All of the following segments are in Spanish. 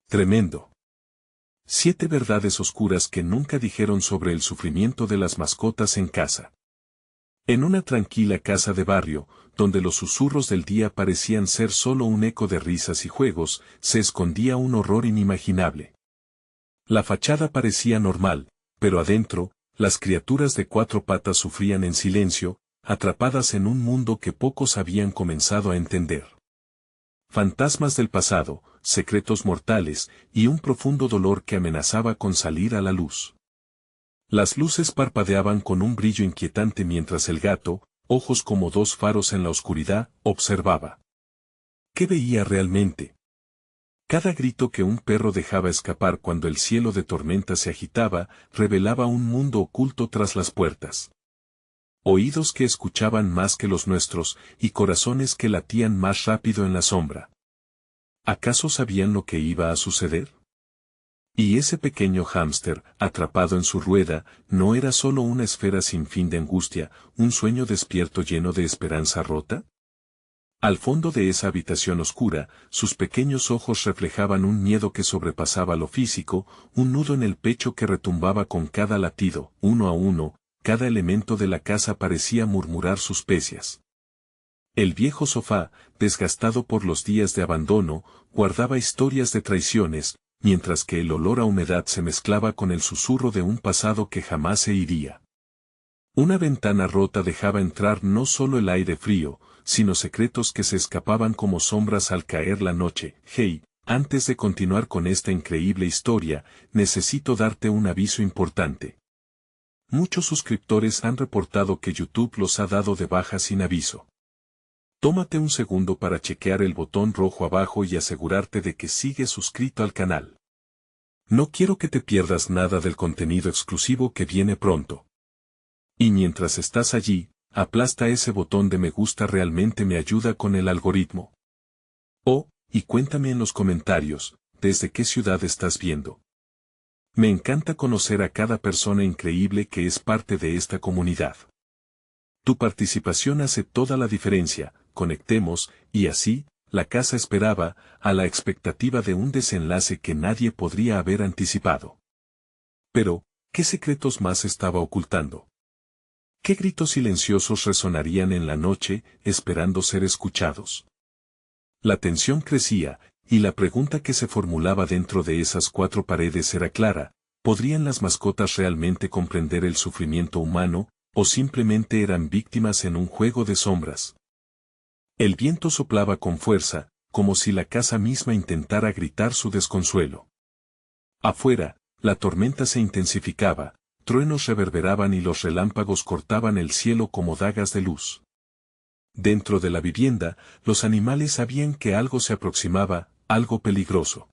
Tremendo. 7 verdades oscuras que nunca dijeron sobre el sufrimiento de las mascotas en casa. En una tranquila casa de barrio, donde los susurros del día parecían ser solo un eco de risas y juegos, se escondía un horror inimaginable. La fachada parecía normal, pero adentro, las criaturas de 4 patas sufrían en silencio, atrapadas en un mundo que pocos habían comenzado a entender. Fantasmas del pasado, secretos mortales, y un profundo dolor que amenazaba con salir a la luz. Las luces parpadeaban con un brillo inquietante mientras el gato, ojos como 2 faros en la oscuridad, observaba. ¿Qué veía realmente? Cada grito que un perro dejaba escapar cuando el cielo de tormenta se agitaba, revelaba un mundo oculto tras las puertas. Oídos que escuchaban más que los nuestros, y corazones que latían más rápido en la sombra. ¿Acaso sabían lo que iba a suceder? Y ese pequeño hámster, atrapado en su rueda, no era solo una esfera sin fin de angustia, un sueño despierto lleno de esperanza rota. Al fondo de esa habitación oscura, sus pequeños ojos reflejaban un miedo que sobrepasaba lo físico, un nudo en el pecho que retumbaba con cada latido, uno a uno, cada elemento de la casa parecía murmurar suspicias. El viejo sofá, desgastado por los días de abandono, guardaba historias de traiciones, mientras que el olor a humedad se mezclaba con el susurro de un pasado que jamás se iría. Una ventana rota dejaba entrar no solo el aire frío, sino secretos que se escapaban como sombras al caer la noche. Hey, antes de continuar con esta increíble historia, necesito darte un aviso importante. Muchos suscriptores han reportado que YouTube los ha dado de baja sin aviso. Tómate un segundo para chequear el botón rojo abajo y asegurarte de que sigues suscrito al canal. No quiero que te pierdas nada del contenido exclusivo que viene pronto. Y mientras estás allí, aplasta ese botón de me gusta, realmente me ayuda con el algoritmo. Oh, y cuéntame en los comentarios, ¿desde qué ciudad estás viendo? Me encanta conocer a cada persona increíble que es parte de esta comunidad. Tu participación hace toda la diferencia, conectemos, y así, la casa esperaba, a la expectativa de un desenlace que nadie podría haber anticipado. Pero, ¿qué secretos más estaba ocultando? ¿Qué gritos silenciosos resonarían en la noche, esperando ser escuchados? La tensión crecía, y la pregunta que se formulaba dentro de esas 4 paredes era clara: ¿podrían las mascotas realmente comprender el sufrimiento humano, o simplemente eran víctimas en un juego de sombras? El viento soplaba con fuerza, como si la casa misma intentara gritar su desconsuelo. Afuera, la tormenta se intensificaba. Truenos reverberaban y los relámpagos cortaban el cielo como dagas de luz. Dentro de la vivienda, los animales sabían que algo se aproximaba, algo peligroso.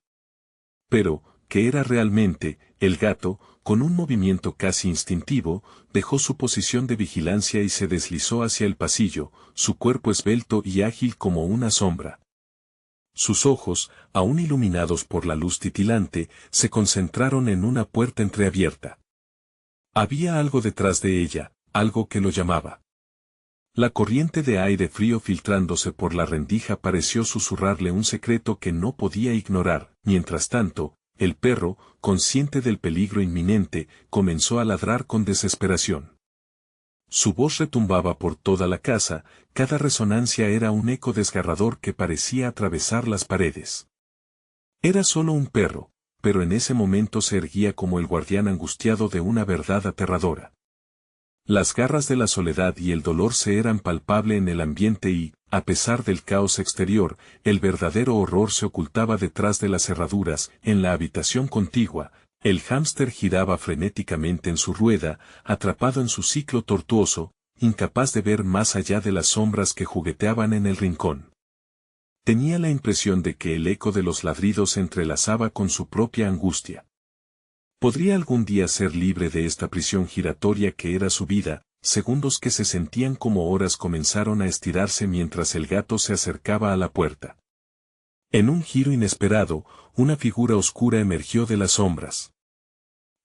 Pero, ¿qué era realmente? El gato, con un movimiento casi instintivo, dejó su posición de vigilancia y se deslizó hacia el pasillo, su cuerpo esbelto y ágil como una sombra. Sus ojos, aún iluminados por la luz titilante, se concentraron en una puerta entreabierta. Había algo detrás de ella, algo que lo llamaba. La corriente de aire frío filtrándose por la rendija pareció susurrarle un secreto que no podía ignorar. Mientras tanto, el perro, consciente del peligro inminente, comenzó a ladrar con desesperación. Su voz retumbaba por toda la casa, cada resonancia era un eco desgarrador que parecía atravesar las paredes. Era solo un perro, pero en ese momento se erguía como el guardián angustiado de una verdad aterradora. Las garras de la soledad y el dolor se eran palpable en el ambiente y, a pesar del caos exterior, el verdadero horror se ocultaba detrás de las cerraduras. En la habitación contigua, el hámster giraba frenéticamente en su rueda, atrapado en su ciclo tortuoso, incapaz de ver más allá de las sombras que jugueteaban en el rincón. Tenía la impresión de que el eco de los ladridos se entrelazaba con su propia angustia. ¿Podría algún día ser libre de esta prisión giratoria que era su vida? Segundos que se sentían como horas comenzaron a estirarse mientras el gato se acercaba a la puerta. En un giro inesperado, una figura oscura emergió de las sombras.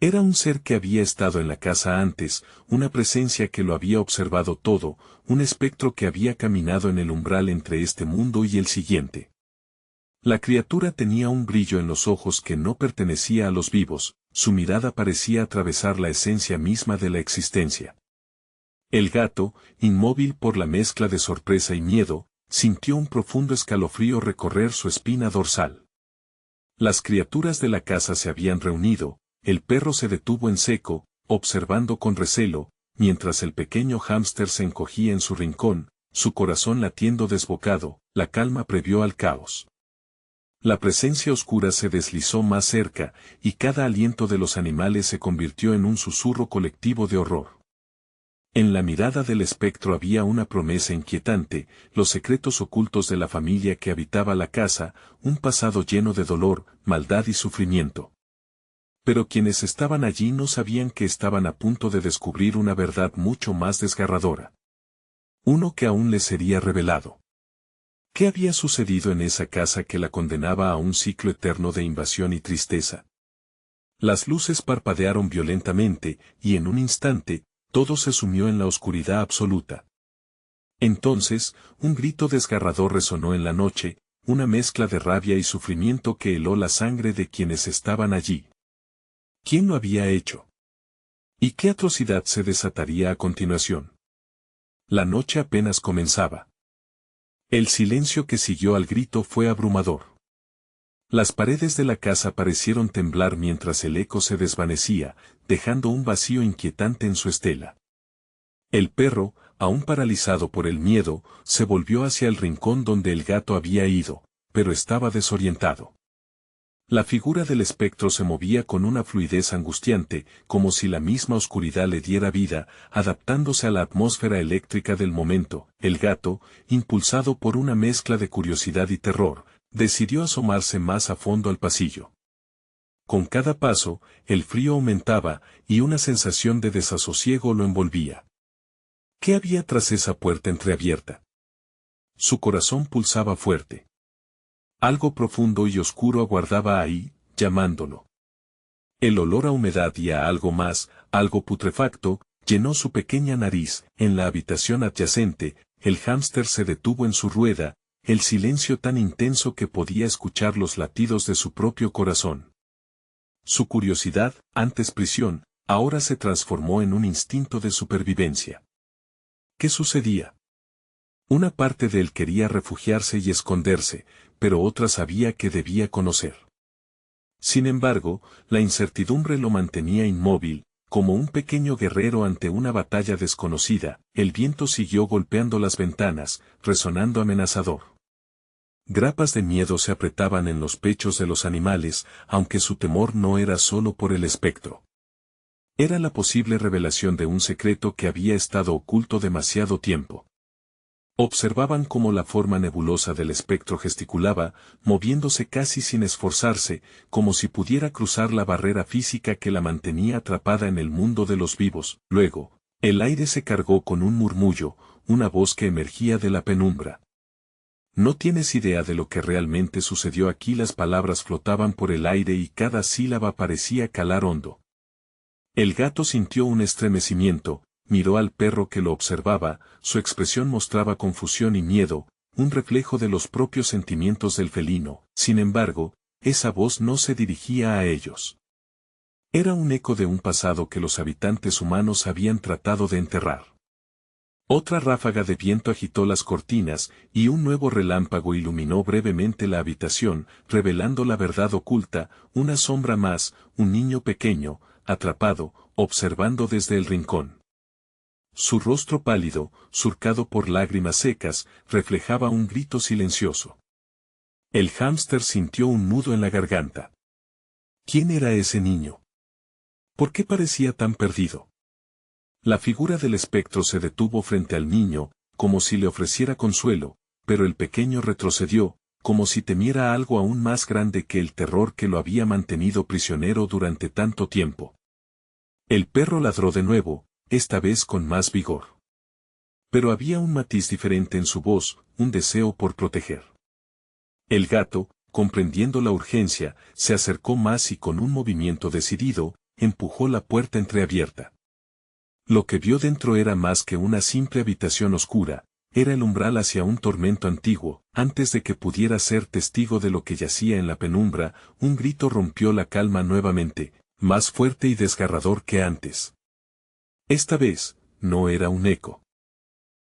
Era un ser que había estado en la casa antes, una presencia que lo había observado todo, un espectro que había caminado en el umbral entre este mundo y el siguiente. La criatura tenía un brillo en los ojos que no pertenecía a los vivos, su mirada parecía atravesar la esencia misma de la existencia. El gato, inmóvil por la mezcla de sorpresa y miedo, sintió un profundo escalofrío recorrer su espina dorsal. Las criaturas de la casa se habían reunido, el perro se detuvo en seco, observando con recelo, mientras el pequeño hámster se encogía en su rincón, su corazón latiendo desbocado, la calma previó al caos. La presencia oscura se deslizó más cerca, y cada aliento de los animales se convirtió en un susurro colectivo de horror. En la mirada del espectro había una promesa inquietante, los secretos ocultos de la familia que habitaba la casa, un pasado lleno de dolor, maldad y sufrimiento. Pero quienes estaban allí no sabían que estaban a punto de descubrir una verdad mucho más desgarradora. Uno que aún les sería revelado. ¿Qué había sucedido en esa casa que la condenaba a un ciclo eterno de invasión y tristeza? Las luces parpadearon violentamente, y en un instante, todo se sumió en la oscuridad absoluta. Entonces, un grito desgarrador resonó en la noche, una mezcla de rabia y sufrimiento que heló la sangre de quienes estaban allí. ¿Quién lo había hecho? ¿Y qué atrocidad se desataría a continuación? La noche apenas comenzaba. El silencio que siguió al grito fue abrumador. Las paredes de la casa parecieron temblar mientras el eco se desvanecía, dejando un vacío inquietante en su estela. El perro, aún paralizado por el miedo, se volvió hacia el rincón donde el gato había ido, pero estaba desorientado. La figura del espectro se movía con una fluidez angustiante, como si la misma oscuridad le diera vida, adaptándose a la atmósfera eléctrica del momento. El gato, impulsado por una mezcla de curiosidad y terror, decidió asomarse más a fondo al pasillo. Con cada paso, el frío aumentaba, y una sensación de desasosiego lo envolvía. ¿Qué había tras esa puerta entreabierta? Su corazón pulsaba fuerte. Algo profundo y oscuro aguardaba ahí, llamándolo. El olor a humedad y a algo más, algo putrefacto, llenó su pequeña nariz. En la habitación adyacente, el hámster se detuvo en su rueda, el silencio tan intenso que podía escuchar los latidos de su propio corazón. Su curiosidad, antes prisión, ahora se transformó en un instinto de supervivencia. ¿Qué sucedía? Una parte de él quería refugiarse y esconderse, pero otra sabía que debía conocer. Sin embargo, la incertidumbre lo mantenía inmóvil, como un pequeño guerrero ante una batalla desconocida. El viento siguió golpeando las ventanas, resonando amenazador. Grapas de miedo se apretaban en los pechos de los animales, aunque su temor no era solo por el espectro. Era la posible revelación de un secreto que había estado oculto demasiado tiempo. Observaban cómo la forma nebulosa del espectro gesticulaba, moviéndose casi sin esforzarse, como si pudiera cruzar la barrera física que la mantenía atrapada en el mundo de los vivos. Luego, el aire se cargó con un murmullo, una voz que emergía de la penumbra. No tienes idea de lo que realmente sucedió aquí. Las palabras flotaban por el aire y cada sílaba parecía calar hondo. El gato sintió un estremecimiento, miró al perro que lo observaba, su expresión mostraba confusión y miedo, un reflejo de los propios sentimientos del felino. Sin embargo, esa voz no se dirigía a ellos. Era un eco de un pasado que los habitantes humanos habían tratado de enterrar. Otra ráfaga de viento agitó las cortinas, y un nuevo relámpago iluminó brevemente la habitación, revelando la verdad oculta. Una sombra más, un niño pequeño, atrapado, observando desde el rincón. Su rostro pálido, surcado por lágrimas secas, reflejaba un grito silencioso. El hámster sintió un nudo en la garganta. ¿Quién era ese niño? ¿Por qué parecía tan perdido? La figura del espectro se detuvo frente al niño, como si le ofreciera consuelo, pero el pequeño retrocedió, como si temiera algo aún más grande que el terror que lo había mantenido prisionero durante tanto tiempo. El perro ladró de nuevo, esta vez con más vigor. Pero había un matiz diferente en su voz, un deseo por proteger. El gato, comprendiendo la urgencia, se acercó más y con un movimiento decidido, empujó la puerta entreabierta. Lo que vio dentro era más que una simple habitación oscura, era el umbral hacia un tormento antiguo. Antes de que pudiera ser testigo de lo que yacía en la penumbra, un grito rompió la calma nuevamente, más fuerte y desgarrador que antes. Esta vez, no era un eco.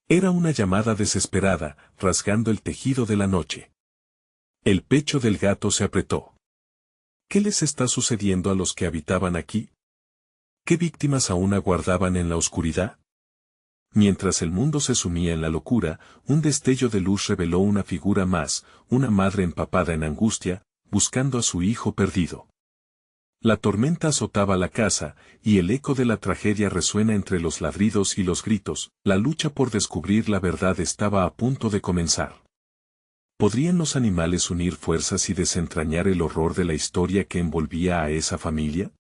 Era una llamada desesperada, rasgando el tejido de la noche. El pecho del gato se apretó. ¿Qué les está sucediendo a los que habitaban aquí? ¿Qué víctimas aún aguardaban en la oscuridad? Mientras el mundo se sumía en la locura, un destello de luz reveló una figura más, una madre empapada en angustia, buscando a su hijo perdido. La tormenta azotaba la casa, y el eco de la tragedia resuena entre los ladridos y los gritos. La lucha por descubrir la verdad estaba a punto de comenzar. ¿Podrían los animales unir fuerzas y desentrañar el horror de la historia que envolvía a esa familia?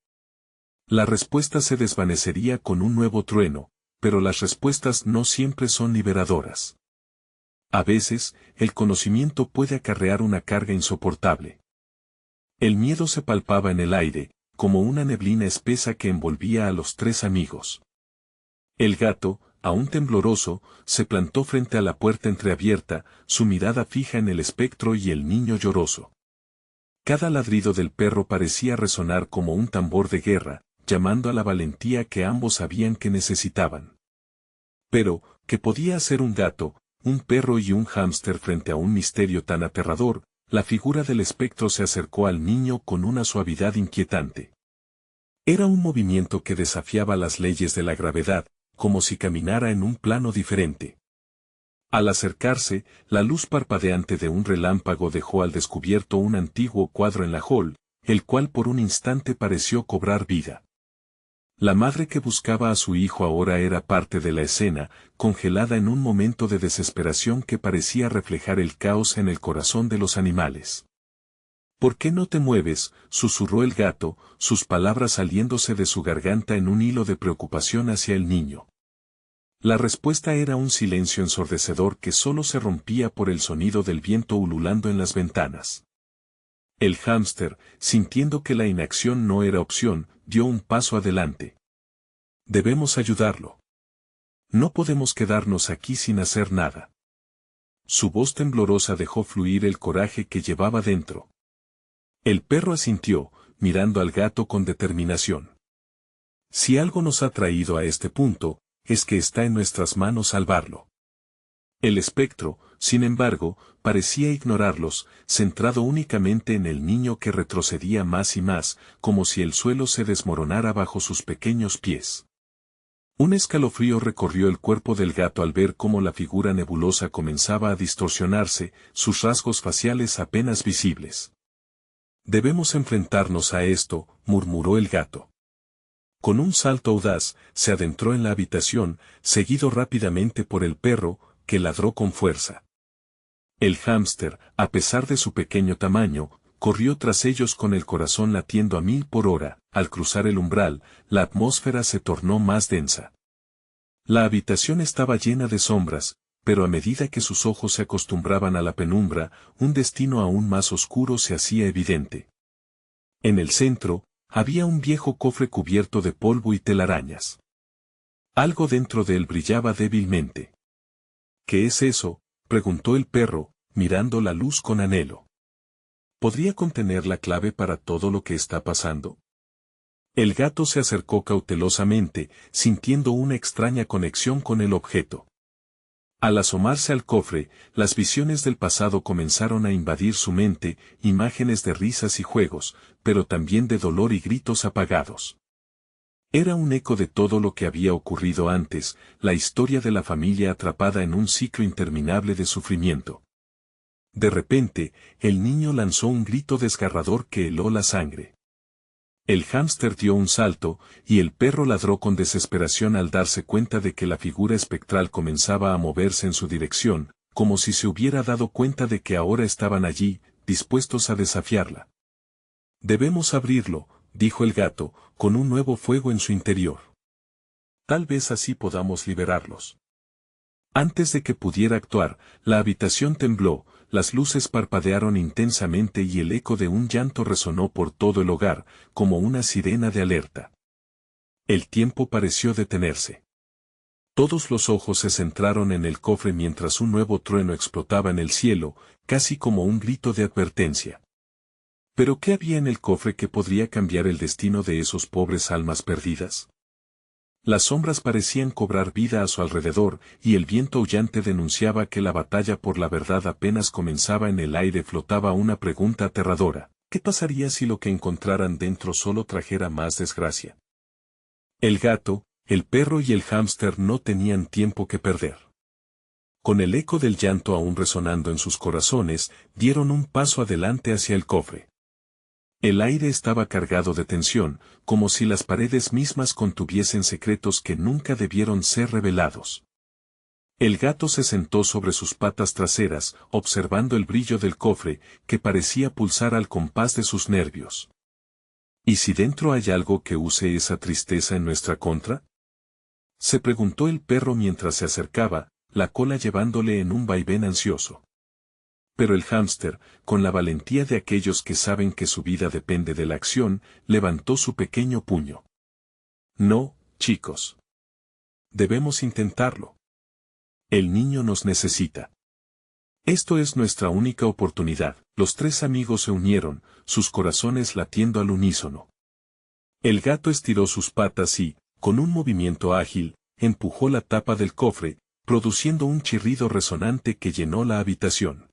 La respuesta se desvanecería con un nuevo trueno, pero las respuestas no siempre son liberadoras. A veces, el conocimiento puede acarrear una carga insoportable. El miedo se palpaba en el aire, como una neblina espesa que envolvía a los tres amigos. El gato, aún tembloroso, se plantó frente a la puerta entreabierta, su mirada fija en el espectro y el niño lloroso. Cada ladrido del perro parecía resonar como un tambor de guerra, llamando a la valentía que ambos sabían que necesitaban. Pero, ¿qué podía hacer un gato, un perro y un hámster frente a un misterio tan aterrador? La figura del espectro se acercó al niño con una suavidad inquietante. Era un movimiento que desafiaba las leyes de la gravedad, como si caminara en un plano diferente. Al acercarse, la luz parpadeante de un relámpago dejó al descubierto un antiguo cuadro en la hall, el cual por un instante pareció cobrar vida. La madre que buscaba a su hijo ahora era parte de la escena, congelada en un momento de desesperación que parecía reflejar el caos en el corazón de los animales. ¿Por qué no te mueves?, susurró el gato, sus palabras saliéndose de su garganta en un hilo de preocupación hacia el niño. La respuesta era un silencio ensordecedor que solo se rompía por el sonido del viento ululando en las ventanas. El hámster, sintiendo que la inacción no era opción, dio un paso adelante. Debemos ayudarlo. No podemos quedarnos aquí sin hacer nada. Su voz temblorosa dejó fluir el coraje que llevaba dentro. El perro asintió, mirando al gato con determinación. Si algo nos ha traído a este punto, es que está en nuestras manos salvarlo. El espectro, sin embargo, parecía ignorarlos, centrado únicamente en el niño que retrocedía más y más, como si el suelo se desmoronara bajo sus pequeños pies. Un escalofrío recorrió el cuerpo del gato al ver cómo la figura nebulosa comenzaba a distorsionarse, sus rasgos faciales apenas visibles. Debemos enfrentarnos a esto, murmuró el gato. Con un salto audaz, se adentró en la habitación, seguido rápidamente por el perro, que ladró con fuerza. El hámster, a pesar de su pequeño tamaño, corrió tras ellos con el corazón latiendo a 1000 por hora. Al cruzar el umbral, la atmósfera se tornó más densa. La habitación estaba llena de sombras, pero a medida que sus ojos se acostumbraban a la penumbra, un destino aún más oscuro se hacía evidente. En el centro, había un viejo cofre cubierto de polvo y telarañas. Algo dentro de él brillaba débilmente. ¿Qué es eso?, preguntó el perro, mirando la luz con anhelo. ¿Podría contener la clave para todo lo que está pasando? El gato se acercó cautelosamente, sintiendo una extraña conexión con el objeto. Al asomarse al cofre, las visiones del pasado comenzaron a invadir su mente, imágenes de risas y juegos, pero también de dolor y gritos apagados. Era un eco de todo lo que había ocurrido antes, la historia de la familia atrapada en un ciclo interminable de sufrimiento. De repente, el niño lanzó un grito desgarrador que heló la sangre. El hámster dio un salto, y el perro ladró con desesperación al darse cuenta de que la figura espectral comenzaba a moverse en su dirección, como si se hubiera dado cuenta de que ahora estaban allí, dispuestos a desafiarla. Debemos abrirlo, dijo el gato, con un nuevo fuego en su interior. Tal vez así podamos liberarlos. Antes de que pudiera actuar, la habitación tembló, las luces parpadearon intensamente y el eco de un llanto resonó por todo el hogar, como una sirena de alerta. El tiempo pareció detenerse. Todos los ojos se centraron en el cofre mientras un nuevo trueno explotaba en el cielo, casi como un grito de advertencia. ¿Pero qué había en el cofre que podría cambiar el destino de esos pobres almas perdidas? Las sombras parecían cobrar vida a su alrededor, y el viento aullante denunciaba que la batalla por la verdad apenas comenzaba. En el aire flotaba una pregunta aterradora: ¿qué pasaría si lo que encontraran dentro solo trajera más desgracia? El gato, el perro y el hámster no tenían tiempo que perder. Con el eco del llanto aún resonando en sus corazones, dieron un paso adelante hacia el cofre. El aire estaba cargado de tensión, como si las paredes mismas contuviesen secretos que nunca debieron ser revelados. El gato se sentó sobre sus patas traseras, observando el brillo del cofre, que parecía pulsar al compás de sus nervios. ¿Y si dentro hay algo que use esa tristeza en nuestra contra?, se preguntó el perro mientras se acercaba, la cola llevándole en un vaivén ansioso. Pero el hámster, con la valentía de aquellos que saben que su vida depende de la acción, levantó su pequeño puño. No, chicos. Debemos intentarlo. El niño nos necesita. Esto es nuestra única oportunidad. Los tres amigos se unieron, sus corazones latiendo al unísono. El gato estiró sus patas y, con un movimiento ágil, empujó la tapa del cofre, produciendo un chirrido resonante que llenó la habitación.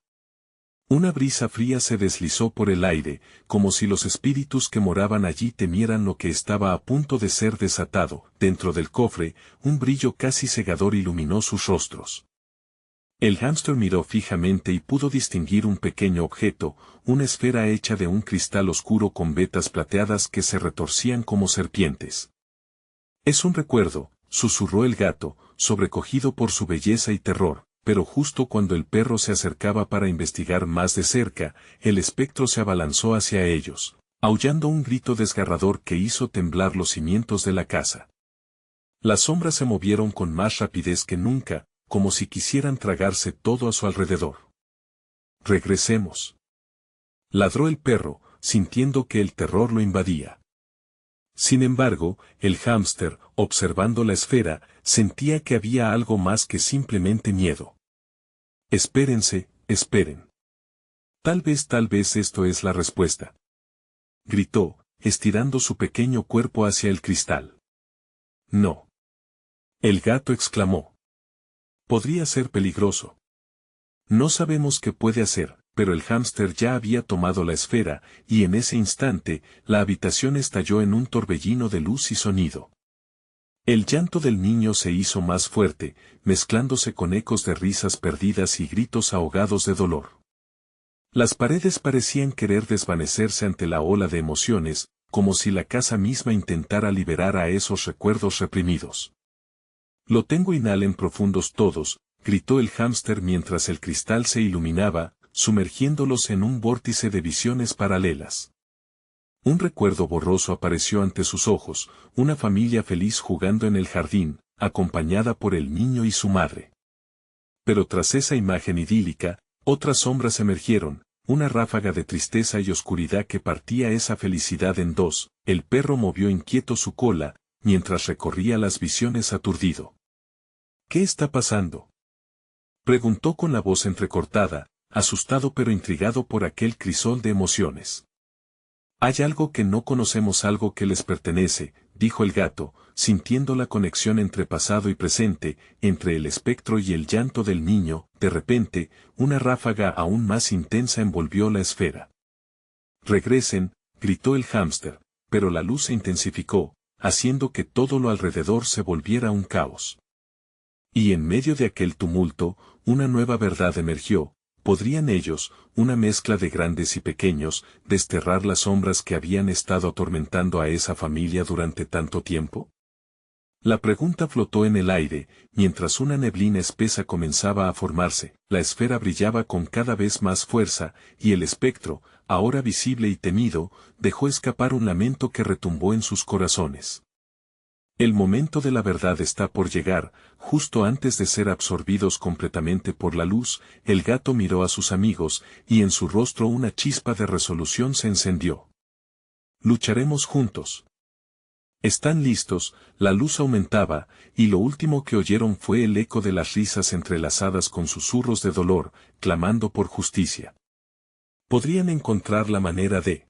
Una brisa fría se deslizó por el aire, como si los espíritus que moraban allí temieran lo que estaba a punto de ser desatado. Dentro del cofre, un brillo casi cegador iluminó sus rostros. El hámster miró fijamente y pudo distinguir un pequeño objeto, una esfera hecha de un cristal oscuro con vetas plateadas que se retorcían como serpientes. «Es un recuerdo», susurró el gato, sobrecogido por su belleza y terror. Pero justo cuando el perro se acercaba para investigar más de cerca, el espectro se abalanzó hacia ellos, aullando un grito desgarrador que hizo temblar los cimientos de la casa. Las sombras se movieron con más rapidez que nunca, como si quisieran tragarse todo a su alrededor. «Regresemos», ladró el perro, sintiendo que el terror lo invadía. Sin embargo, el hámster, observando la esfera, sentía que había algo más que simplemente miedo. «Espérense, esperen. Tal vez esto es la respuesta», gritó, estirando su pequeño cuerpo hacia el cristal. «No». El gato exclamó. «Podría ser peligroso. No sabemos qué puede hacer», pero el hámster ya había tomado la esfera, y en ese instante, la habitación estalló en un torbellino de luz y sonido. El llanto del niño se hizo más fuerte, mezclándose con ecos de risas perdidas y gritos ahogados de dolor. Las paredes parecían querer desvanecerse ante la ola de emociones, como si la casa misma intentara liberar a esos recuerdos reprimidos. «Lo tengo». «Inhalen profundos todos», gritó el hámster mientras el cristal se iluminaba, sumergiéndolos en un vórtice de visiones paralelas. Un recuerdo borroso apareció ante sus ojos, una familia feliz jugando en el jardín, acompañada por el niño y su madre. Pero tras esa imagen idílica, otras sombras emergieron, una ráfaga de tristeza y oscuridad que partía esa felicidad en dos. El perro movió inquieto su cola, mientras recorría las visiones aturdido. «¿Qué está pasando?», preguntó con la voz entrecortada, asustado pero intrigado por aquel crisol de emociones. «Hay algo que no conocemos, algo que les pertenece», dijo el gato, sintiendo la conexión entre pasado y presente, entre el espectro y el llanto del niño. De repente, una ráfaga aún más intensa envolvió la esfera. «Regresen», gritó el hámster, pero la luz se intensificó, haciendo que todo lo alrededor se volviera un caos. Y en medio de aquel tumulto, una nueva verdad emergió. ¿Podrían ellos, una mezcla de grandes y pequeños, desterrar las sombras que habían estado atormentando a esa familia durante tanto tiempo? La pregunta flotó en el aire, mientras una neblina espesa comenzaba a formarse. La esfera brillaba con cada vez más fuerza, y el espectro, ahora visible y temido, dejó escapar un lamento que retumbó en sus corazones. El momento de la verdad está por llegar. Justo antes de ser absorbidos completamente por la luz, el gato miró a sus amigos, y en su rostro una chispa de resolución se encendió. «Lucharemos juntos». Están listos, la luz aumentaba, y lo último que oyeron fue el eco de las risas entrelazadas con susurros de dolor, clamando por justicia. ¿Podrían encontrar la manera de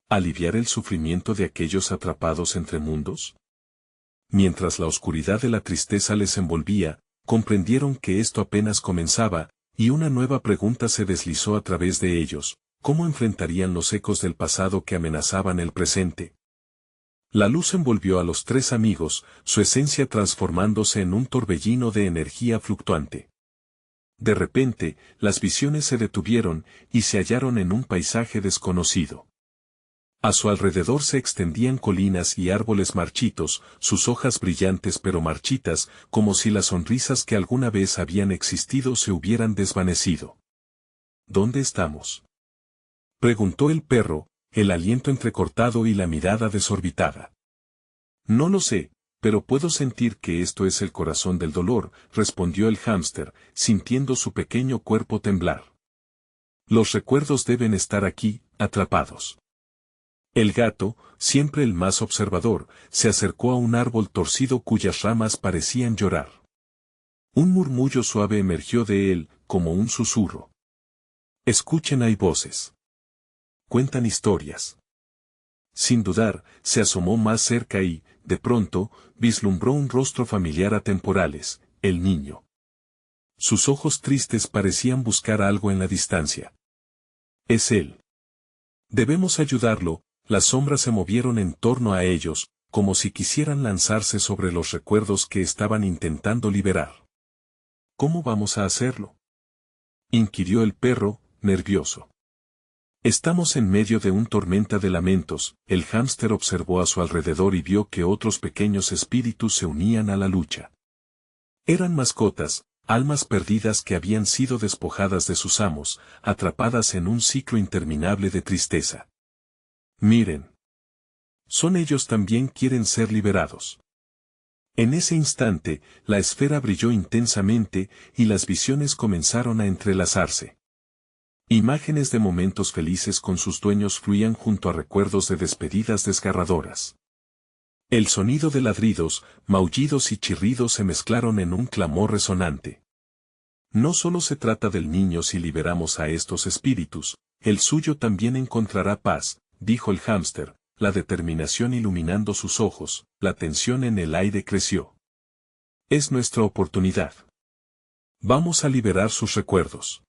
aliviar el sufrimiento de aquellos atrapados entre mundos? Mientras la oscuridad de la tristeza les envolvía, comprendieron que esto apenas comenzaba, y una nueva pregunta se deslizó a través de ellos: ¿cómo enfrentarían los ecos del pasado que amenazaban el presente? La luz envolvió a los tres amigos, su esencia transformándose en un torbellino de energía fluctuante. De repente, las visiones se detuvieron, y se hallaron en un paisaje desconocido. A su alrededor se extendían colinas y árboles marchitos, sus hojas brillantes pero marchitas, como si las sonrisas que alguna vez habían existido se hubieran desvanecido. ¿Dónde estamos?, preguntó el perro, el aliento entrecortado y la mirada desorbitada. No lo sé, pero puedo sentir que esto es el corazón del dolor, respondió el hámster, sintiendo su pequeño cuerpo temblar. Los recuerdos deben estar aquí, atrapados. El gato, siempre el más observador, se acercó a un árbol torcido cuyas ramas parecían llorar. Un murmullo suave emergió de él, como un susurro. Escuchen, hay voces. Cuentan historias. Sin dudar, se asomó más cerca y, de pronto, vislumbró un rostro familiar a temporales, el niño. Sus ojos tristes parecían buscar algo en la distancia. Es él. Debemos ayudarlo. Las sombras se movieron en torno a ellos, como si quisieran lanzarse sobre los recuerdos que estaban intentando liberar. ¿Cómo vamos a hacerlo?, inquirió el perro, nervioso. Estamos en medio de una tormenta de lamentos. El hámster observó a su alrededor y vio que otros pequeños espíritus se unían a la lucha. Eran mascotas, almas perdidas que habían sido despojadas de sus amos, atrapadas en un ciclo interminable de tristeza. Miren. Son ellos, también quieren ser liberados. En ese instante, la esfera brilló intensamente, y las visiones comenzaron a entrelazarse. Imágenes de momentos felices con sus dueños fluían junto a recuerdos de despedidas desgarradoras. El sonido de ladridos, maullidos y chirridos se mezclaron en un clamor resonante. No solo se trata del niño. Si liberamos a estos espíritus, el suyo también encontrará paz, dijo el hámster, la determinación iluminando sus ojos. La tensión en el aire creció. Es nuestra oportunidad. Vamos a liberar sus recuerdos,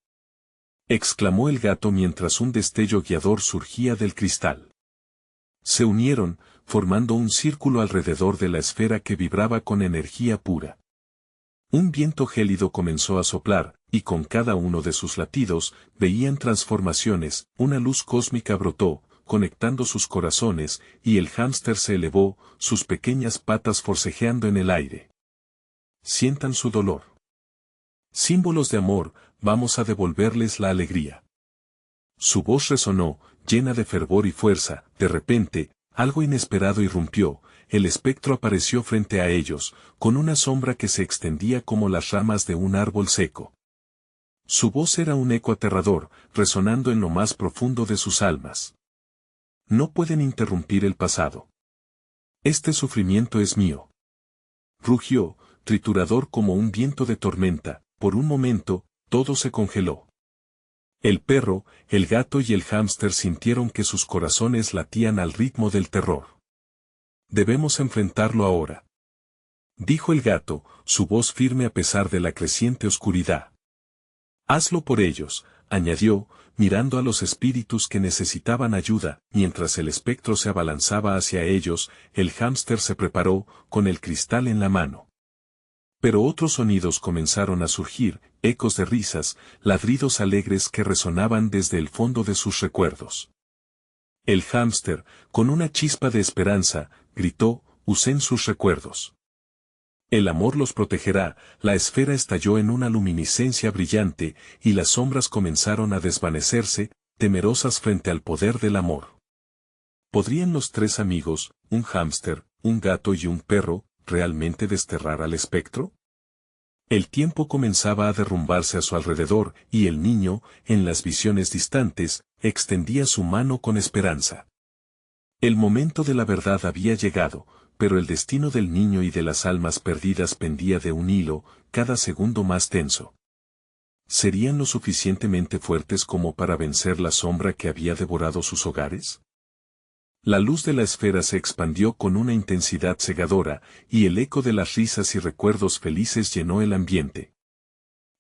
exclamó el gato mientras un destello guiador surgía del cristal. Se unieron, formando un círculo alrededor de la esfera que vibraba con energía pura. Un viento gélido comenzó a soplar, y con cada uno de sus latidos, veían transformaciones. Una luz cósmica brotó, conectando sus corazones, y el hámster se elevó, sus pequeñas patas forcejeando en el aire. Sientan su dolor. Símbolos de amor, vamos a devolverles la alegría. Su voz resonó, llena de fervor y fuerza. De repente, algo inesperado irrumpió. El espectro apareció frente a ellos, con una sombra que se extendía como las ramas de un árbol seco. Su voz era un eco aterrador, resonando en lo más profundo de sus almas. No pueden interrumpir el pasado. Este sufrimiento es mío. Rugió, triturador como un viento de tormenta. Por un momento, todo se congeló. El perro, el gato y el hámster sintieron que sus corazones latían al ritmo del terror. Debemos enfrentarlo ahora, dijo el gato, su voz firme a pesar de la creciente oscuridad. Hazlo por ellos, añadió, mirando a los espíritus que necesitaban ayuda. Mientras el espectro se abalanzaba hacia ellos, el hámster se preparó, con el cristal en la mano. Pero otros sonidos comenzaron a surgir, ecos de risas, ladridos alegres que resonaban desde el fondo de sus recuerdos. El hámster, con una chispa de esperanza, gritó: usen sus recuerdos. El amor los protegerá. La esfera estalló en una luminiscencia brillante, y las sombras comenzaron a desvanecerse, temerosas frente al poder del amor. ¿Podrían los tres amigos, un hámster, un gato y un perro, realmente desterrar al espectro? El tiempo comenzaba a derrumbarse a su alrededor, y el niño, en las visiones distantes, extendía su mano con esperanza. El momento de la verdad había llegado, pero el destino del niño y de las almas perdidas pendía de un hilo, cada segundo más tenso. ¿Serían lo suficientemente fuertes como para vencer la sombra que había devorado sus hogares? La luz de la esfera se expandió con una intensidad cegadora, y el eco de las risas y recuerdos felices llenó el ambiente.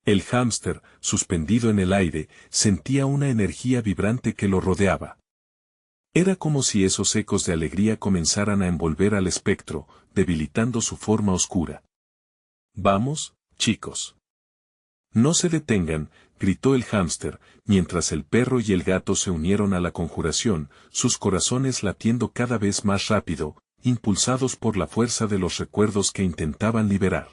El hámster, suspendido en el aire, sentía una energía vibrante que lo rodeaba. Era como si esos ecos de alegría comenzaran a envolver al espectro, debilitando su forma oscura. «Vamos, chicos. No se detengan», gritó el hámster, mientras el perro y el gato se unieron a la conjuración, sus corazones latiendo cada vez más rápido, impulsados por la fuerza de los recuerdos que intentaban liberar.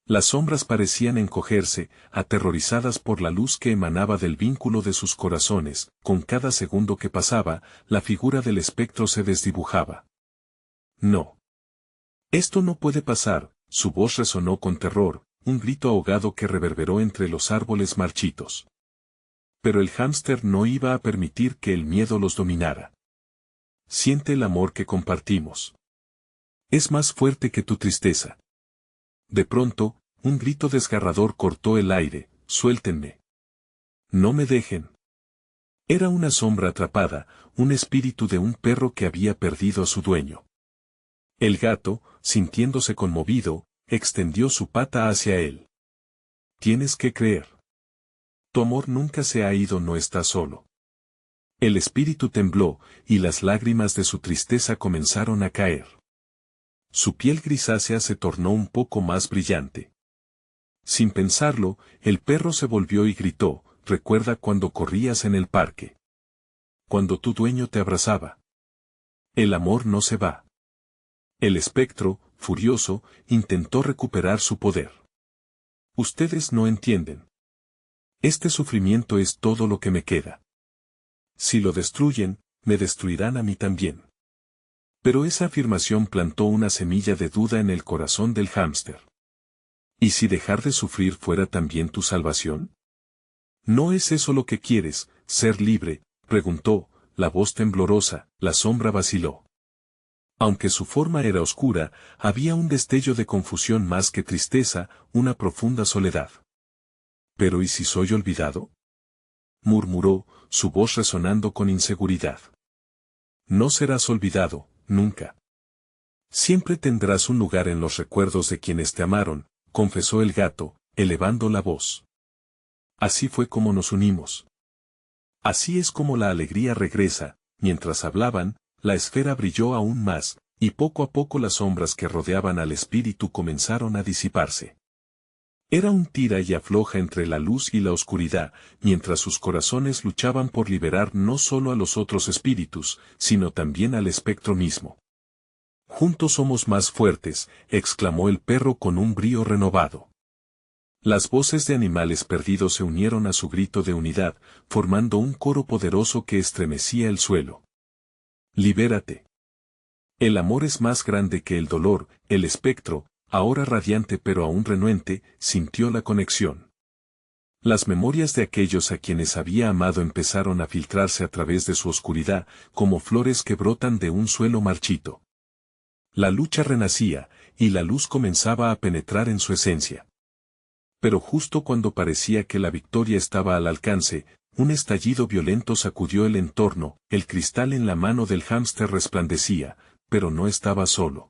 Las sombras parecían encogerse, aterrorizadas por la luz que emanaba del vínculo de sus corazones. Con cada segundo que pasaba, la figura del espectro se desdibujaba. «No. Esto no puede pasar», su voz resonó con terror, un grito ahogado que reverberó entre los árboles marchitos. Pero el hámster no iba a permitir que el miedo los dominara. «Siente el amor que compartimos. Es más fuerte que tu tristeza». De pronto, un grito desgarrador cortó el aire: «¡Suéltenme! ¡No me dejen!». Era una sombra atrapada, un espíritu de un perro que había perdido a su dueño. El gato, sintiéndose conmovido, extendió su pata hacia él. «Tienes que creer. Tu amor nunca se ha ido, no estás solo». El espíritu tembló, y las lágrimas de su tristeza comenzaron a caer. Su piel grisácea se tornó un poco más brillante. Sin pensarlo, el perro se volvió y gritó: «¿Recuerda cuando corrías en el parque? Cuando tu dueño te abrazaba? El amor no se va». El espectro, furioso, intentó recuperar su poder. «Ustedes no entienden. Este sufrimiento es todo lo que me queda. Si lo destruyen, me destruirán a mí también». Pero esa afirmación plantó una semilla de duda en el corazón del hámster. ¿Y si dejar de sufrir fuera también tu salvación? ¿No es eso lo que quieres, ser libre?, preguntó, la voz temblorosa. La sombra vaciló. Aunque su forma era oscura, había un destello de confusión más que tristeza, una profunda soledad. «¿Pero y si soy olvidado?», murmuró, su voz resonando con inseguridad. «No serás olvidado, nunca. Siempre tendrás un lugar en los recuerdos de quienes te amaron», confesó el gato, elevando la voz. «Así fue como nos unimos. Así es como la alegría regresa». Mientras hablaban, la esfera brilló aún más, y poco a poco las sombras que rodeaban al espíritu comenzaron a disiparse. Era un tira y afloja entre la luz y la oscuridad, mientras sus corazones luchaban por liberar no solo a los otros espíritus, sino también al espectro mismo. «Juntos somos más fuertes», exclamó el perro con un brío renovado. Las voces de animales perdidos se unieron a su grito de unidad, formando un coro poderoso que estremecía el suelo. «Libérate. El amor es más grande que el dolor». El espectro, ahora radiante pero aún renuente, sintió la conexión. Las memorias de aquellos a quienes había amado empezaron a filtrarse a través de su oscuridad, como flores que brotan de un suelo marchito. La lucha renacía, y la luz comenzaba a penetrar en su esencia. Pero justo cuando parecía que la victoria estaba al alcance, un estallido violento sacudió el entorno. El cristal en la mano del hámster resplandecía, pero no estaba solo.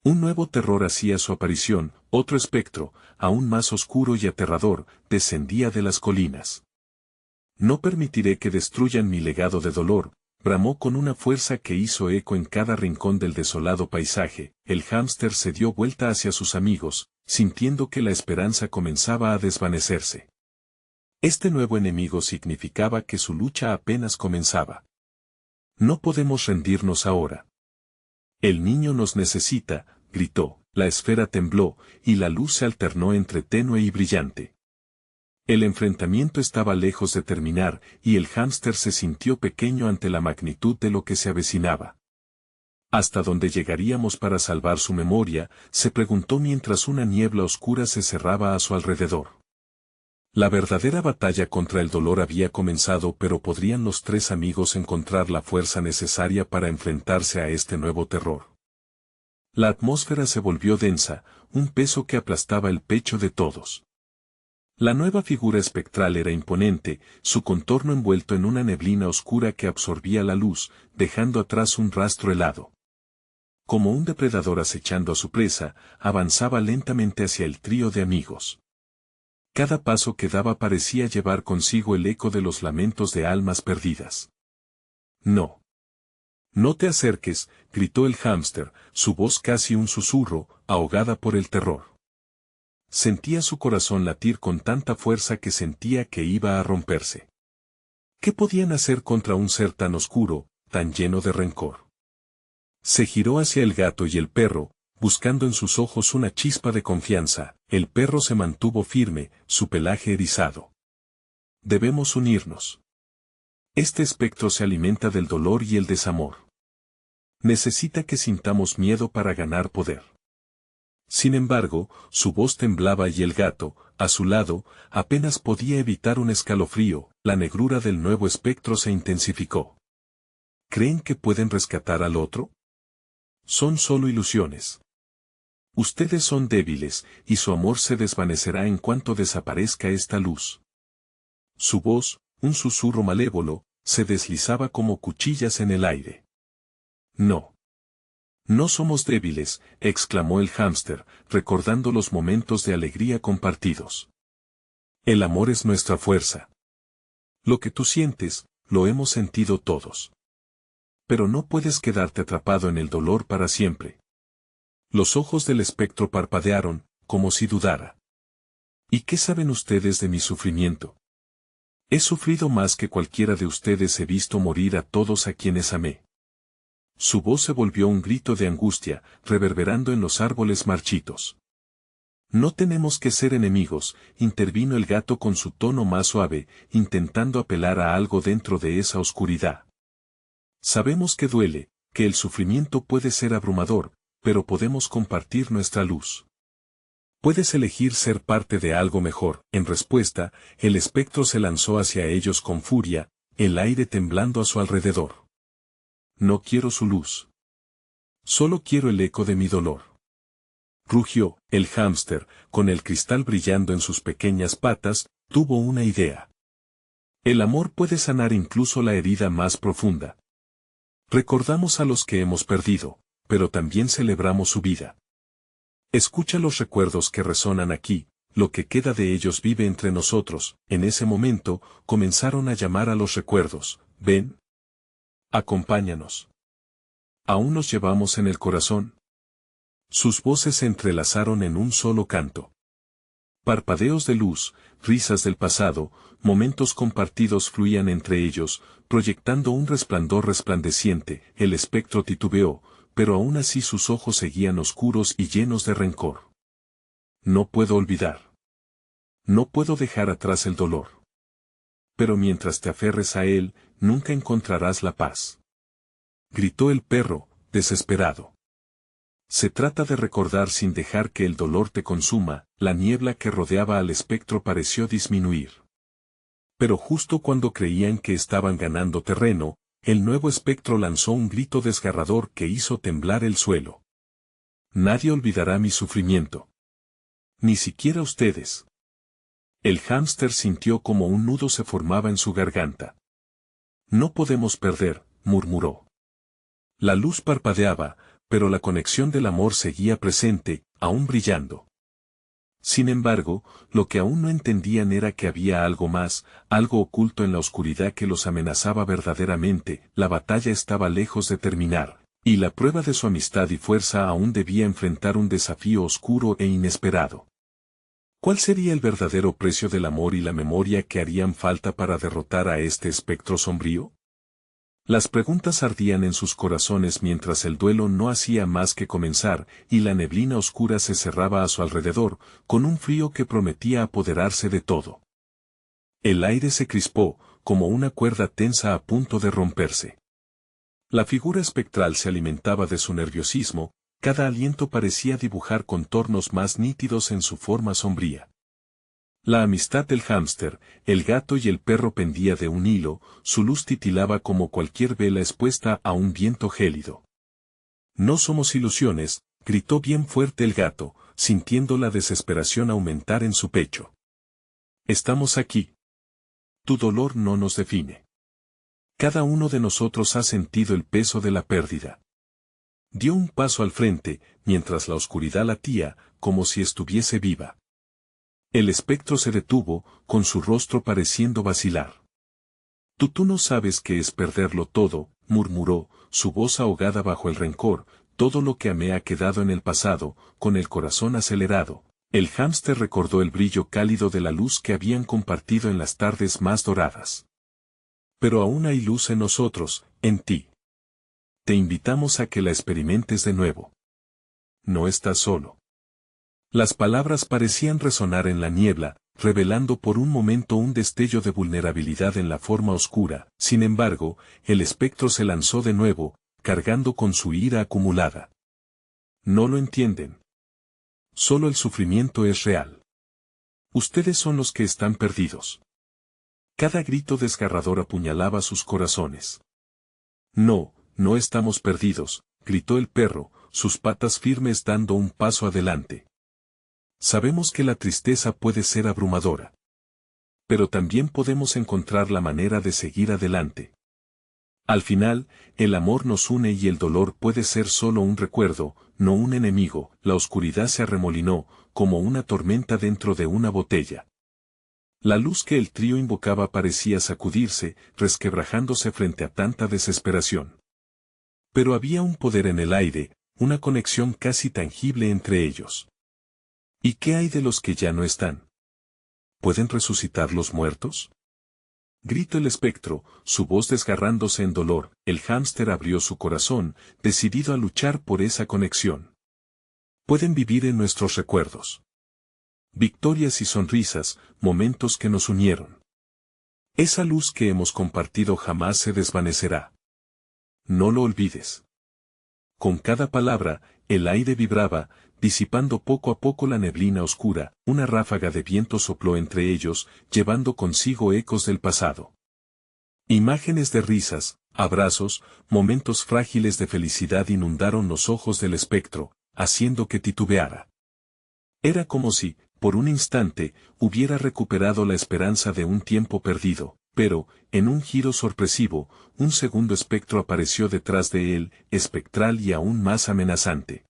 Un nuevo terror hacía su aparición, otro espectro, aún más oscuro y aterrador, descendía de las colinas. «No permitiré que destruyan mi legado de dolor», bramó con una fuerza que hizo eco en cada rincón del desolado paisaje. El hámster se dio vuelta hacia sus amigos, sintiendo que la esperanza comenzaba a desvanecerse. Este nuevo enemigo significaba que su lucha apenas comenzaba. «No podemos rendirnos ahora. El niño nos necesita», gritó. La esfera tembló, y la luz se alternó entre tenue y brillante. El enfrentamiento estaba lejos de terminar, y el hámster se sintió pequeño ante la magnitud de lo que se avecinaba. «¿Hasta dónde llegaríamos para salvar su memoria?», se preguntó mientras una niebla oscura se cerraba a su alrededor. La verdadera batalla contra el dolor había comenzado, pero ¿podrían los tres amigos encontrar la fuerza necesaria para enfrentarse a este nuevo terror? La atmósfera se volvió densa, un peso que aplastaba el pecho de todos. La nueva figura espectral era imponente, su contorno envuelto en una neblina oscura que absorbía la luz, dejando atrás un rastro helado. Como un depredador acechando a su presa, avanzaba lentamente hacia el trío de amigos. Cada paso que daba parecía llevar consigo el eco de los lamentos de almas perdidas. «No. No te acerques», gritó el hámster, su voz casi un susurro, ahogada por el terror. Sentía su corazón latir con tanta fuerza que sentía que iba a romperse. ¿Qué podían hacer contra un ser tan oscuro, tan lleno de rencor? Se giró hacia el gato y el perro, buscando en sus ojos una chispa de confianza. El perro se mantuvo firme, su pelaje erizado. Debemos unirnos. Este espectro se alimenta del dolor y el desamor. Necesita que sintamos miedo para ganar poder. Sin embargo, su voz temblaba y el gato, a su lado, apenas podía evitar un escalofrío. La negrura del nuevo espectro se intensificó. ¿Creen que pueden rescatar al otro? Son solo ilusiones. Ustedes son débiles, y su amor se desvanecerá en cuanto desaparezca esta luz. Su voz, un susurro malévolo, se deslizaba como cuchillas en el aire. No. No somos débiles, exclamó el hámster, recordando los momentos de alegría compartidos. El amor es nuestra fuerza. Lo que tú sientes, lo hemos sentido todos. Pero no puedes quedarte atrapado en el dolor para siempre. Los ojos del espectro parpadearon, como si dudara. ¿Y qué saben ustedes de mi sufrimiento? He sufrido más que cualquiera de ustedes, he visto morir a todos a quienes amé. Su voz se volvió un grito de angustia, reverberando en los árboles marchitos. No tenemos que ser enemigos, intervino el gato con su tono más suave, intentando apelar a algo dentro de esa oscuridad. Sabemos que duele, que el sufrimiento puede ser abrumador, pero podemos compartir nuestra luz. Puedes elegir ser parte de algo mejor. En respuesta, el espectro se lanzó hacia ellos con furia, el aire temblando a su alrededor. No quiero su luz. Solo quiero el eco de mi dolor. Rugió. El hámster, con el cristal brillando en sus pequeñas patas, tuvo una idea. El amor puede sanar incluso la herida más profunda. Recordamos a los que hemos perdido, pero también celebramos su vida. Escucha los recuerdos que resonan aquí, lo que queda de ellos vive entre nosotros. En ese momento, comenzaron a llamar a los recuerdos. Ven. Acompáñanos. Aún nos llevamos en el corazón. Sus voces se entrelazaron en un solo canto. Parpadeos de luz, risas del pasado, momentos compartidos fluían entre ellos, proyectando un resplandor resplandeciente. El espectro titubeó, pero aún así sus ojos seguían oscuros y llenos de rencor. No puedo olvidar. No puedo dejar atrás el dolor. Pero mientras te aferres a él, nunca encontrarás la paz. Gritó el perro, desesperado. Se trata de recordar sin dejar que el dolor te consuma. La niebla que rodeaba al espectro pareció disminuir. Pero justo cuando creían que estaban ganando terreno, el nuevo espectro lanzó un grito desgarrador que hizo temblar el suelo. Nadie olvidará mi sufrimiento. Ni siquiera ustedes. El hámster sintió como un nudo se formaba en su garganta. No podemos perder, murmuró. La luz parpadeaba, pero la conexión del amor seguía presente, aún brillando. Sin embargo, lo que aún no entendían era que había algo más, algo oculto en la oscuridad que los amenazaba verdaderamente. La batalla estaba lejos de terminar, y la prueba de su amistad y fuerza aún debía enfrentar un desafío oscuro e inesperado. ¿Cuál sería el verdadero precio del amor y la memoria que harían falta para derrotar a este espectro sombrío? Las preguntas ardían en sus corazones mientras el duelo no hacía más que comenzar, y la neblina oscura se cerraba a su alrededor, con un frío que prometía apoderarse de todo. El aire se crispó, como una cuerda tensa a punto de romperse. La figura espectral se alimentaba de su nerviosismo, cada aliento parecía dibujar contornos más nítidos en su forma sombría. La amistad del hámster, el gato y el perro pendía de un hilo, su luz titilaba como cualquier vela expuesta a un viento gélido. No somos ilusiones, gritó bien fuerte el gato, sintiendo la desesperación aumentar en su pecho. Estamos aquí. Tu dolor no nos define. Cada uno de nosotros ha sentido el peso de la pérdida. Dio un paso al frente, mientras la oscuridad latía, como si estuviese viva. El espectro se detuvo, con su rostro pareciendo vacilar. Tú no sabes qué es perderlo todo, murmuró, su voz ahogada bajo el rencor, todo lo que amé ha quedado en el pasado, con el corazón acelerado. El hámster recordó el brillo cálido de la luz que habían compartido en las tardes más doradas. Pero aún hay luz en nosotros, en ti. Te invitamos a que la experimentes de nuevo. No estás solo. Las palabras parecían resonar en la niebla, revelando por un momento un destello de vulnerabilidad en la forma oscura. Sin embargo, el espectro se lanzó de nuevo, cargando con su ira acumulada. No lo entienden. Solo el sufrimiento es real. Ustedes son los que están perdidos. Cada grito desgarrador apuñalaba sus corazones. No, no estamos perdidos, gritó el perro, sus patas firmes dando un paso adelante. Sabemos que la tristeza puede ser abrumadora. Pero también podemos encontrar la manera de seguir adelante. Al final, el amor nos une y el dolor puede ser solo un recuerdo, no un enemigo. La oscuridad se arremolinó, como una tormenta dentro de una botella. La luz que el trío invocaba parecía sacudirse, resquebrajándose frente a tanta desesperación. Pero había un poder en el aire, una conexión casi tangible entre ellos. ¿Y qué hay de los que ya no están? ¿Pueden resucitar los muertos? Gritó el espectro, su voz desgarrándose en dolor. El hámster abrió su corazón, decidido a luchar por esa conexión. Pueden vivir en nuestros recuerdos. Victorias y sonrisas, momentos que nos unieron. Esa luz que hemos compartido jamás se desvanecerá. No lo olvides. Con cada palabra, el aire vibraba, disipando poco a poco la neblina oscura. Una ráfaga de viento sopló entre ellos, llevando consigo ecos del pasado. Imágenes de risas, abrazos, momentos frágiles de felicidad inundaron los ojos del espectro, haciendo que titubeara. Era como si, por un instante, hubiera recuperado la esperanza de un tiempo perdido, pero, en un giro sorpresivo, un segundo espectro apareció detrás de él, espectral y aún más amenazante.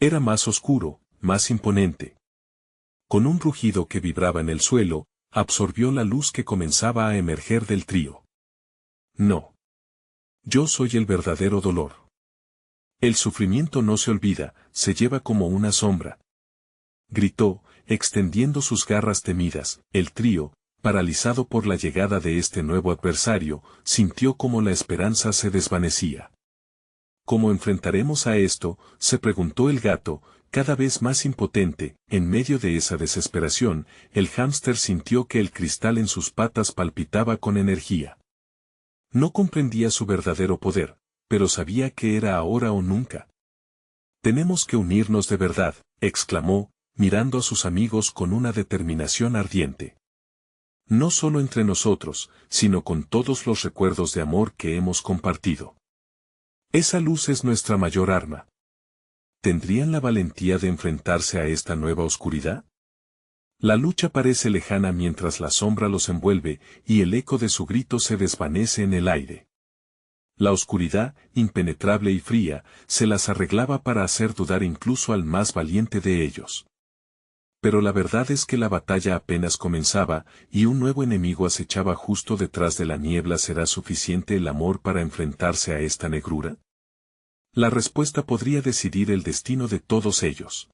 Era más oscuro, más imponente. Con un rugido que vibraba en el suelo, absorbió la luz que comenzaba a emerger del trío. No. Yo soy el verdadero dolor. El sufrimiento no se olvida, se lleva como una sombra. Gritó, extendiendo sus garras temidas. El trío, paralizado por la llegada de este nuevo adversario, sintió como la esperanza se desvanecía. ¿Cómo enfrentaremos a esto?, se preguntó el gato, cada vez más impotente. En medio de esa desesperación, el hámster sintió que el cristal en sus patas palpitaba con energía. No comprendía su verdadero poder, pero sabía que era ahora o nunca. Tenemos que unirnos de verdad, exclamó, mirando a sus amigos con una determinación ardiente. No solo entre nosotros, sino con todos los recuerdos de amor que hemos compartido. Esa luz es nuestra mayor arma. ¿Tendrían la valentía de enfrentarse a esta nueva oscuridad? La lucha parece lejana mientras la sombra los envuelve, y el eco de su grito se desvanece en el aire. La oscuridad, impenetrable y fría, se las arreglaba para hacer dudar incluso al más valiente de ellos. Pero la verdad es que la batalla apenas comenzaba, y un nuevo enemigo acechaba justo detrás de la niebla. ¿Será suficiente el amor para enfrentarse a esta negrura? La respuesta podría decidir el destino de todos ellos.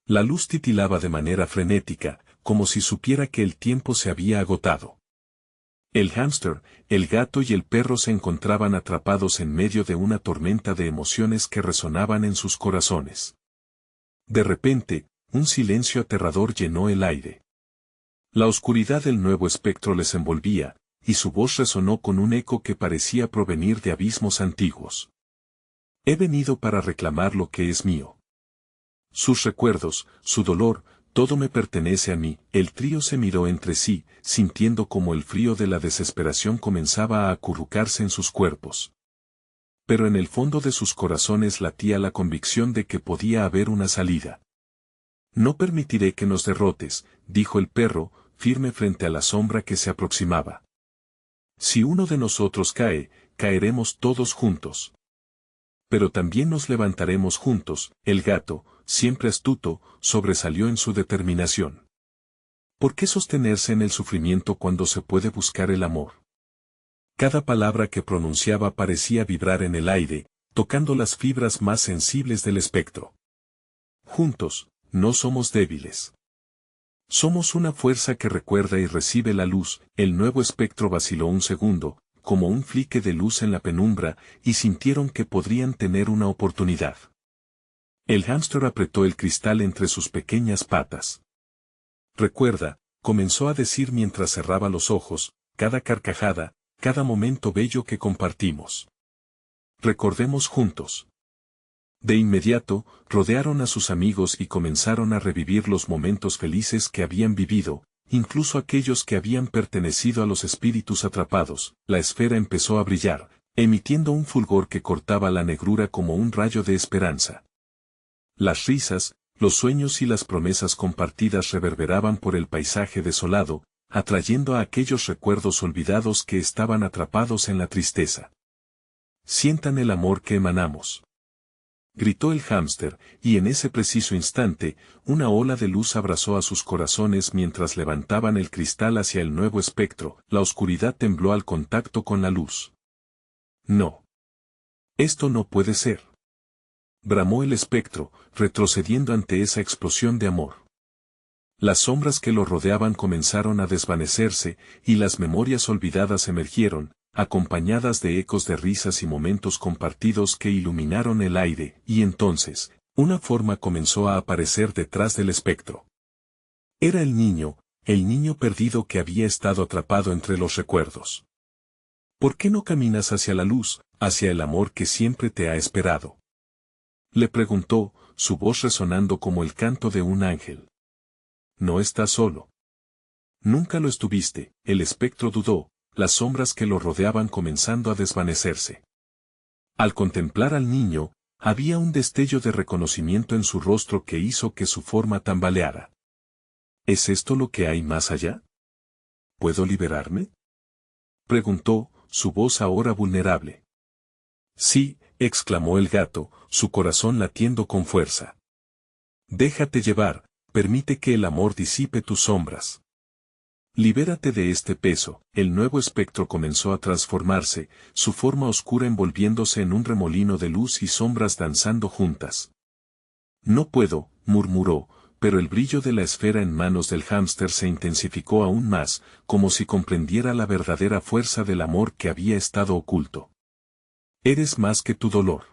La luz titilaba de manera frenética, como si supiera que el tiempo se había agotado. El hámster, el gato y el perro se encontraban atrapados en medio de una tormenta de emociones que resonaban en sus corazones. De repente, un silencio aterrador llenó el aire. La oscuridad del nuevo espectro les envolvía, y su voz resonó con un eco que parecía provenir de abismos antiguos. He venido para reclamar lo que es mío. Sus recuerdos, su dolor, todo me pertenece a mí. El trío se miró entre sí, sintiendo como el frío de la desesperación comenzaba a acurrucarse en sus cuerpos. Pero en el fondo de sus corazones latía la convicción de que podía haber una salida. No permitiré que nos derrotes, dijo el perro, firme frente a la sombra que se aproximaba. Si uno de nosotros cae, caeremos todos juntos. Pero también nos levantaremos juntos. El gato, siempre astuto, sobresalió en su determinación. ¿Por qué sostenerse en el sufrimiento cuando se puede buscar el amor? Cada palabra que pronunciaba parecía vibrar en el aire, tocando las fibras más sensibles del espectro. Juntos, no somos débiles. Somos una fuerza que recuerda y recibe la luz. El nuevo espectro vaciló un segundo, como un flique de luz en la penumbra, y sintieron que podrían tener una oportunidad. El hámster apretó el cristal entre sus pequeñas patas. Recuerda, comenzó a decir mientras cerraba los ojos, cada carcajada, cada momento bello que compartimos. Recordemos juntos. De inmediato, rodearon a sus amigos y comenzaron a revivir los momentos felices que habían vivido, incluso aquellos que habían pertenecido a los espíritus atrapados. La esfera empezó a brillar, emitiendo un fulgor que cortaba la negrura como un rayo de esperanza. Las risas, los sueños y las promesas compartidas reverberaban por el paisaje desolado, atrayendo a aquellos recuerdos olvidados que estaban atrapados en la tristeza. Sientan el amor que emanamos. Gritó el hámster, y en ese preciso instante, una ola de luz abrazó a sus corazones mientras levantaban el cristal hacia el nuevo espectro. La oscuridad tembló al contacto con la luz. No. Esto no puede ser. Bramó el espectro, retrocediendo ante esa explosión de amor. Las sombras que lo rodeaban comenzaron a desvanecerse, y las memorias olvidadas emergieron, acompañadas de ecos de risas y momentos compartidos que iluminaron el aire, y entonces, una forma comenzó a aparecer detrás del espectro. Era el niño perdido que había estado atrapado entre los recuerdos. ¿Por qué no caminas hacia la luz, hacia el amor que siempre te ha esperado? Le preguntó, su voz resonando como el canto de un ángel. No estás solo. Nunca lo estuviste. El espectro dudó, las sombras que lo rodeaban comenzando a desvanecerse. Al contemplar al niño, había un destello de reconocimiento en su rostro que hizo que su forma tambaleara. ¿Es esto lo que hay más allá? ¿Puedo liberarme? Preguntó, su voz ahora vulnerable. Sí, exclamó el gato, su corazón latiendo con fuerza. Déjate llevar, permite que el amor disipe tus sombras. Libérate de este peso. El nuevo espectro comenzó a transformarse, su forma oscura envolviéndose en un remolino de luz y sombras danzando juntas. No puedo, murmuró, pero el brillo de la esfera en manos del hámster se intensificó aún más, como si comprendiera la verdadera fuerza del amor que había estado oculto. Eres más que tu dolor.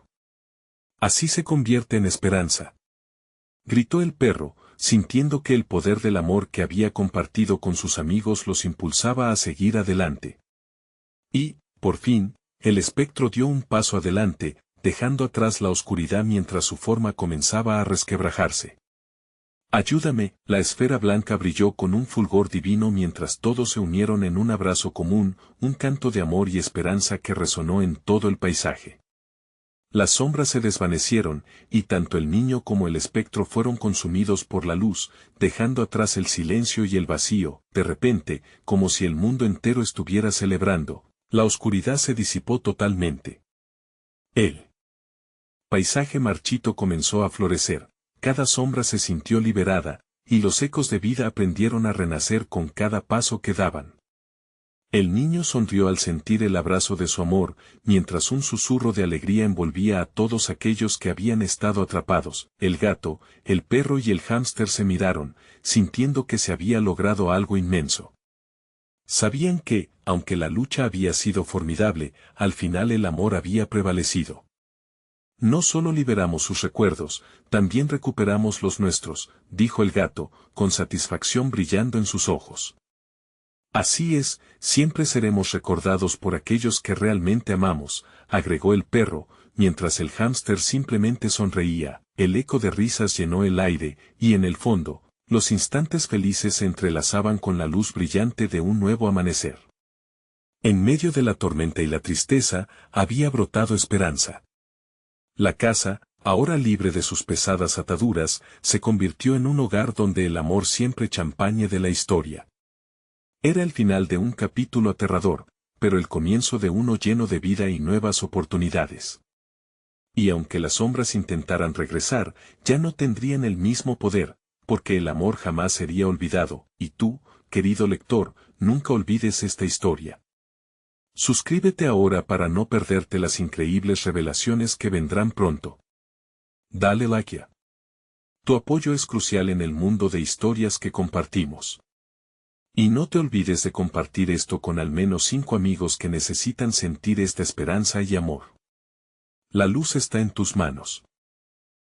Así se convierte en esperanza. Gritó el perro, sintiendo que el poder del amor que había compartido con sus amigos los impulsaba a seguir adelante. Y, por fin, el espectro dio un paso adelante, dejando atrás la oscuridad mientras su forma comenzaba a resquebrajarse. Ayúdame, la esfera blanca brilló con un fulgor divino mientras todos se unieron en un abrazo común, un canto de amor y esperanza que resonó en todo el paisaje. Las sombras se desvanecieron, y tanto el niño como el espectro fueron consumidos por la luz, dejando atrás el silencio y el vacío. De repente, como si el mundo entero estuviera celebrando, la oscuridad se disipó totalmente. El paisaje marchito comenzó a florecer, cada sombra se sintió liberada, y los ecos de vida aprendieron a renacer con cada paso que daban. El niño sonrió al sentir el abrazo de su amor, mientras un susurro de alegría envolvía a todos aquellos que habían estado atrapados. El gato, el perro y el hámster se miraron, sintiendo que se había logrado algo inmenso. Sabían que, aunque la lucha había sido formidable, al final el amor había prevalecido. No solo liberamos sus recuerdos, también recuperamos los nuestros, dijo el gato, con satisfacción brillando en sus ojos. Así es, siempre seremos recordados por aquellos que realmente amamos, agregó el perro, mientras el hámster simplemente sonreía. El eco de risas llenó el aire, y en el fondo, Los instantes felices se entrelazaban con la luz brillante de un nuevo amanecer. En medio de la tormenta y la tristeza, había brotado esperanza. La casa, ahora libre de sus pesadas ataduras, se convirtió en un hogar donde el amor siempre champañe de la historia. Era el final de un capítulo aterrador, pero el comienzo de uno lleno de vida y nuevas oportunidades. Y aunque las sombras intentaran regresar, ya no tendrían el mismo poder, porque el amor jamás sería olvidado, y tú, querido lector, nunca olvides esta historia. Suscríbete ahora para no perderte las increíbles revelaciones que vendrán pronto. Dale like ya. Tu apoyo es crucial en el mundo de historias que compartimos. Y no te olvides de compartir esto con al menos 5 amigos que necesitan sentir esta esperanza y amor. La luz está en tus manos.